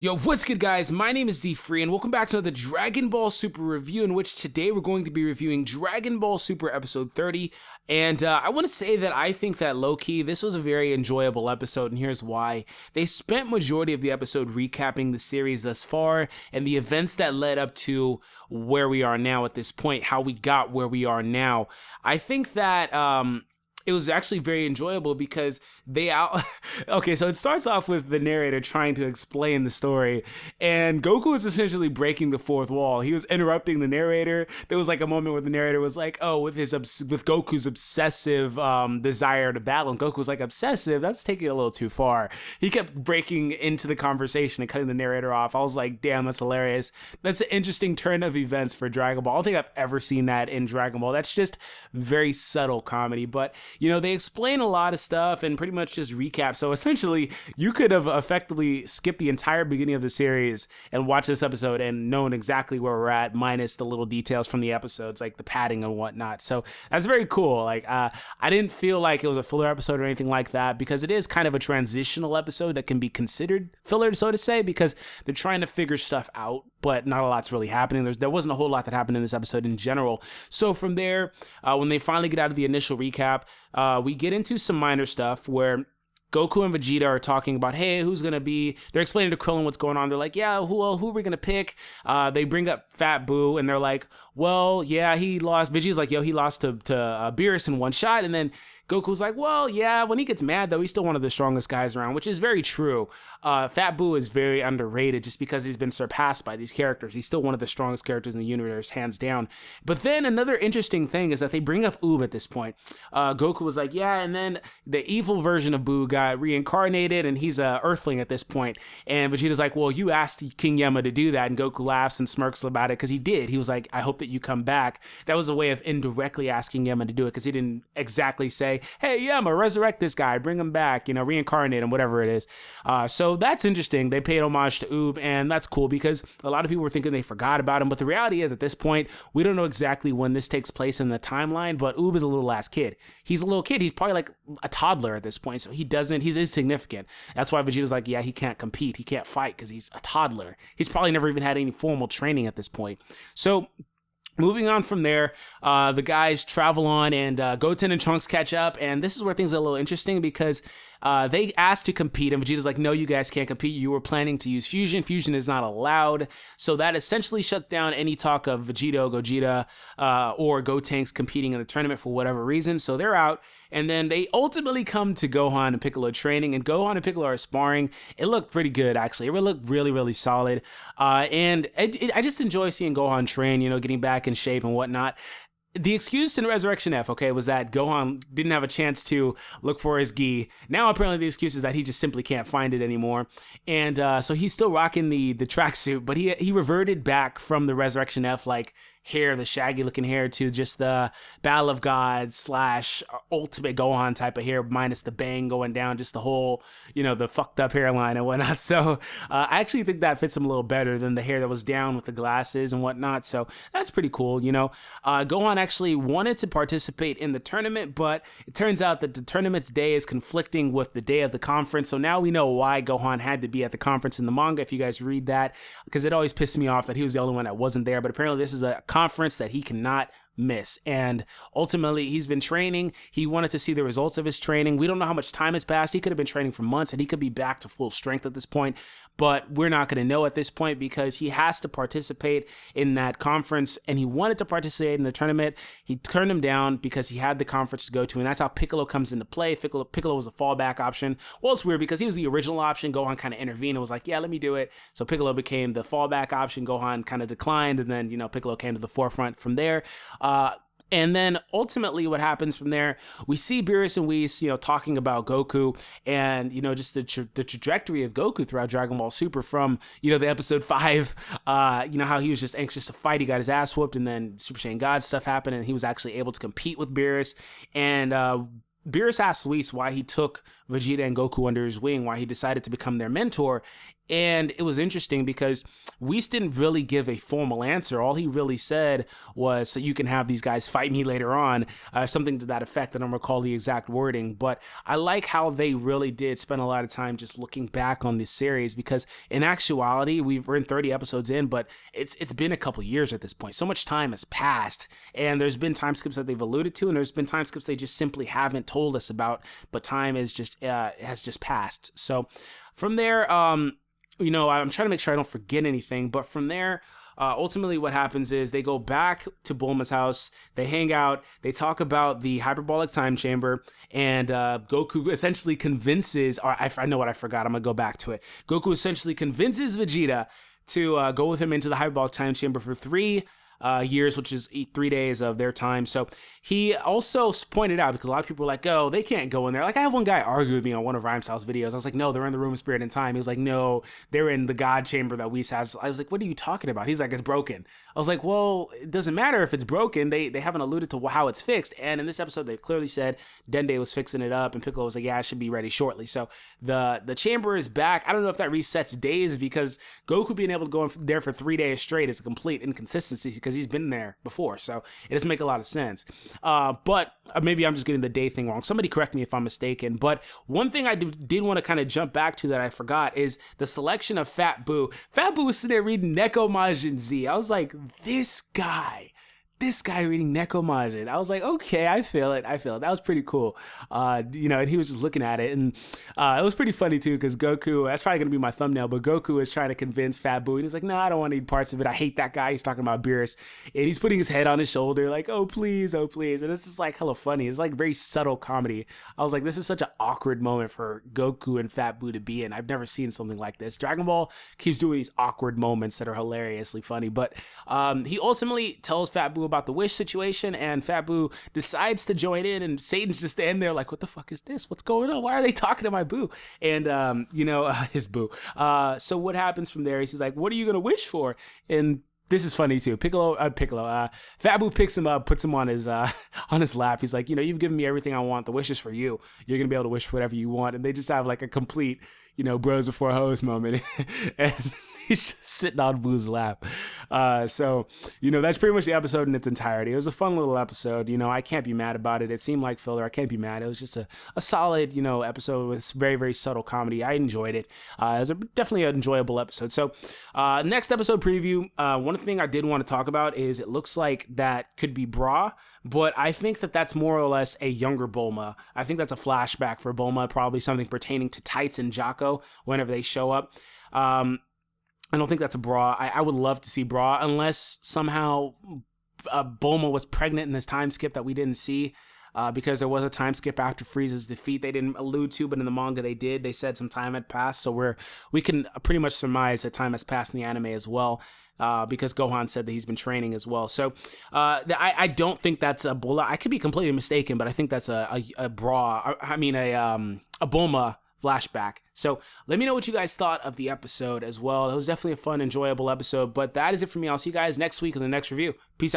Yo, what's good, guys? My name is D3, and welcome back to another Dragon Ball Super review, in which today we're going to be reviewing Dragon Ball Super Episode 30. And I want to say that I think that low-key, this was a very enjoyable episode, and here's why. They spent majority of the episode recapping the series thus far, and the events that led up to where we are now at this point, how we got where we are now. I think that it was actually very enjoyable because okay, so it starts off with the narrator trying to explain the story, and Goku is essentially breaking the fourth wall. He was interrupting the narrator. There was like a moment where the narrator was like, oh, with Goku's obsessive desire to battle, and Goku was like, obsessive? That's taking it a little too far. He kept breaking into the conversation and cutting the narrator off. I was like, damn, that's hilarious. That's an interesting turn of events for Dragon Ball. I don't think I've ever seen that in Dragon Ball. That's just very subtle comedy, but they explain a lot of stuff and pretty much just recap. So essentially, you could have effectively skipped the entire beginning of the series and watched this episode and known exactly where we're at, minus the little details from the episodes, like the padding and whatnot. So that's very cool. Like, I didn't feel like it was a filler episode or anything like that, because it is kind of a transitional episode that can be considered filler, so to say, because they're trying to figure stuff out, but not a lot's really happening. There wasn't a whole lot that happened in this episode in general. So from there, when they finally get out of the initial recap, we get into some minor stuff where Goku and Vegeta are talking about, hey, who's going to be... They're explaining to Krillin what's going on. They're like, yeah, who are we going to pick? They bring up Fat Boo, and they're like, well, yeah, he lost. Vegeta's like, yo, he lost to Beerus in one shot. And then Goku's like, well, yeah, when he gets mad, though, he's still one of the strongest guys around, which is very true. Fat Boo is very underrated just because he's been surpassed by these characters. He's still one of the strongest characters in the universe, hands down. But then another interesting thing is that they bring up Oob at this point. Goku was like, yeah, and then the evil version of Boo got reincarnated, and he's a Earthling at this point. And Vegeta's like, well, you asked King Yama to do that, and Goku laughs and smirks about it, because he did. He was like, I hope that you come back. That was a way of indirectly asking Yama to do it, because he didn't exactly say, hey, Yama, resurrect this guy, bring him back, reincarnate him, whatever it is. So that's interesting. They paid homage to Oob, and that's cool, because a lot of people were thinking they forgot about him, but the reality is, at this point, we don't know exactly when this takes place in the timeline, but Oob is a little ass kid. He's a little kid. He's probably like a toddler at this point, so he's insignificant. That's why Vegeta's like, yeah, he can't compete. He can't fight because he's a toddler. He's probably never even had any formal training at this point. So moving on from there, the guys travel on, and Goten and Trunks catch up, and this is where things are a little interesting, because they asked to compete, and Vegeta's like, no, you guys can't compete. You were planning to use fusion. Fusion is not allowed. So that essentially shuts down any talk of Gogeta, or Gotenks competing in the tournament for whatever reason. So they're out. And then they ultimately come to Gohan and Piccolo training, and Gohan and Piccolo are sparring. It looked pretty good, actually. It looked really, really solid. And I just enjoy seeing Gohan train, getting back in shape and whatnot. The excuse in Resurrection F, okay, was that Gohan didn't have a chance to look for his gi. Now, apparently, the excuse is that he just simply can't find it anymore. And so he's still rocking the tracksuit, but he reverted back from the Resurrection F, like, hair, the shaggy looking hair, to just the Battle of Gods / Ultimate Gohan type of hair, minus the bang going down, just the whole, the fucked up hairline and whatnot. So I actually think that fits him a little better than the hair that was down with the glasses and whatnot. So that's pretty cool. Gohan actually wanted to participate in the tournament, but it turns out that the tournament's day is conflicting with the day of the conference. So now we know why Gohan had to be at the conference in the manga, if you guys read that, because it always pissed me off that he was the only one that wasn't there. But apparently this is a conference that he cannot miss, and ultimately he's been training. He wanted to see the results of his training. We don't know how much time has passed. He could have been training for months, and he could be back to full strength at this point, but we're not going to know at this point, because he has to participate in that conference, and he wanted to participate in the tournament. He turned him down because he had the conference to go to, and that's how Piccolo comes into play. Piccolo was the fallback option. Well, it's weird because he was the original option. Gohan kind of intervened and was like, yeah, let me do it. So Piccolo became the fallback option. Gohan kind of declined, and then Piccolo came to the forefront from there. And then ultimately what happens from there, we see Beerus and Whis, talking about Goku, and, just the trajectory of Goku throughout Dragon Ball Super from, the episode 5, how he was just anxious to fight. He got his ass whooped, and then Super Saiyan God stuff happened, and he was actually able to compete with Beerus. And Beerus asked Whis why he took Vegeta and Goku under his wing, why he decided to become their mentor. And it was interesting because Whis didn't really give a formal answer. All he really said was, so you can have these guys fight me later on, something to that effect. I don't recall the exact wording, but I like how they really did spend a lot of time just looking back on this series, because in actuality, we're in 30 episodes in, but it's been a couple years at this point. So much time has passed, and there's been time skips that they've alluded to, and there's been time skips they just simply haven't told us about, but time is just has just passed. So from there, you know, I'm trying to make sure I don't forget anything, but from there, ultimately what happens is they go back to Bulma's house, they hang out, they talk about the hyperbolic time chamber, and Goku essentially convinces, or I know what I forgot, I'm gonna go back to it. Goku essentially convinces Vegeta to go with him into the hyperbolic time chamber for 3 years, which is 3 days of their time. So he also pointed out, because a lot of people were like, oh, they can't go in there. Like, I had one guy argue with me on one of Rhymes House videos. I was like, no, they're in the room of spirit and time. He was like, no, they're in the God chamber that Whis has. I was like, what are you talking about? He's like, it's broken. I was like, well, it doesn't matter if it's broken. They haven't alluded to how it's fixed. And in this episode, they clearly said Dende was fixing it up, and Piccolo was like, yeah, it should be ready shortly. So the chamber is back. I don't know if that resets days, because Goku being able to go in there for 3 days straight is a complete inconsistency, because he's been there before. So it doesn't make a lot of sense. But maybe I'm just getting the day thing wrong. Somebody correct me if I'm mistaken. But one thing I did want to kind of jump back to that I forgot is the selection of Fat Boo. Fat Boo was sitting there reading Neko Majin Z. I was like, this guy reading Neko Majin. I was like, okay, I feel it. That was pretty cool. You know, and he was just looking at it, and it was pretty funny too, because Goku, that's probably gonna be my thumbnail, but Goku is trying to convince Fat Boo, and he's like, no, I don't want any parts of it. I hate that guy. He's talking about Beerus, and he's putting his head on his shoulder, like, oh please, and it's just like hella funny. It's like very subtle comedy. I was like, this is such an awkward moment for Goku and Fat Boo to be in. I've never seen something like this. Dragon Ball keeps doing these awkward moments that are hilariously funny, but he ultimately tells Fat Boo about the Wish situation, and Fat Boo decides to join in, and Satan's just standing there like, what the fuck is this? What's going on? Why are they talking to my boo? And you know, his boo. So what happens from there is he's like, what are you gonna wish for? And this is funny too. Fat Boo picks him up, puts him on his lap. He's like, you know, you've given me everything I want. The wish is for you. You're gonna be able to wish for whatever you want. And they just have like a complete, you know, bros before hoes moment. And he's just sitting on Boo's lap. So, you know, that's pretty much the episode in its entirety. It was a fun little episode. You know, I can't be mad about it. It seemed like filler. I can't be mad. It was just a solid, you know, episode with very, very subtle comedy. I enjoyed it. It was definitely an enjoyable episode. So, next episode preview, one thing I did want to talk about is it looks like that could be Bra, but I think that that's more or less a younger Bulma. I think that's a flashback for Bulma, probably something pertaining to Tights and Jocko whenever they show up. I don't think that's a Bra. I would love to see Bra, unless somehow Bulma was pregnant in this time skip that we didn't see, because there was a time skip after Frieza's defeat they didn't allude to, but in the manga they did. They said some time had passed, so we can pretty much surmise that time has passed in the anime as well, because Gohan said that he's been training as well. So I don't think that's a Bulma. I could be completely mistaken, but I think that's a Bra. I mean a Bulma flashback. So let me know what you guys thought of the episode as well. It was definitely a fun, enjoyable episode, but that is it for me. I'll see you guys next week in the next review. Peace out.